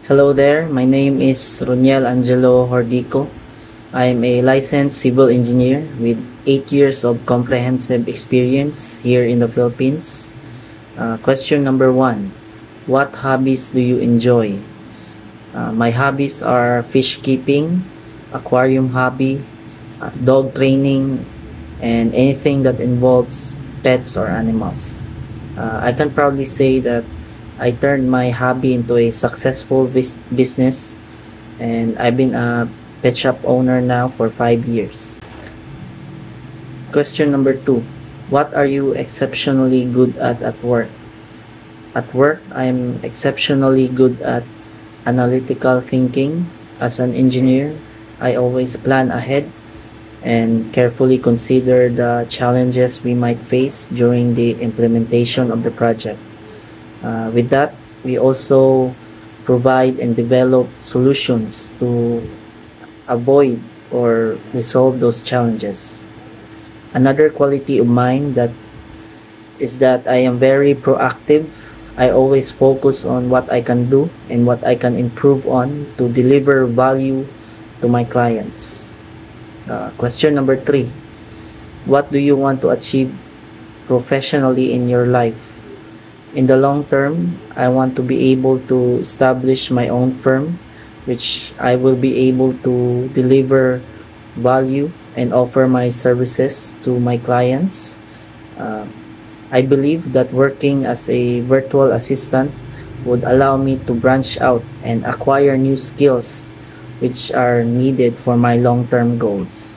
Hello there, my name is Roniel Angelo Hordico. I'm a licensed civil engineer with 8 years of comprehensive experience here in the Philippines. Question number 1. What hobbies do you enjoy? My hobbies are fish keeping, aquarium hobby, dog training, and anything that involves pets or animals. I can proudly say that I turned my hobby into a successful business, and I've been a pet shop owner now for 5 years. Question number 2. What are you exceptionally good at work? At work, I'm exceptionally good at analytical thinking. As an engineer, I always plan ahead and carefully consider the challenges we might face during the implementation of the project. With that, we also provide and develop solutions to avoid or resolve those challenges. Another quality of mine is that I am very proactive. I always focus on what I can do and what I can improve on to deliver value to my clients. Question number 3. What do you want to achieve professionally in your life? In the long term, I want to be able to establish my own firm, which I will be able to deliver value and offer my services to my clients. I believe that working as a virtual assistant would allow me to branch out and acquire new skills which are needed for my long-term goals.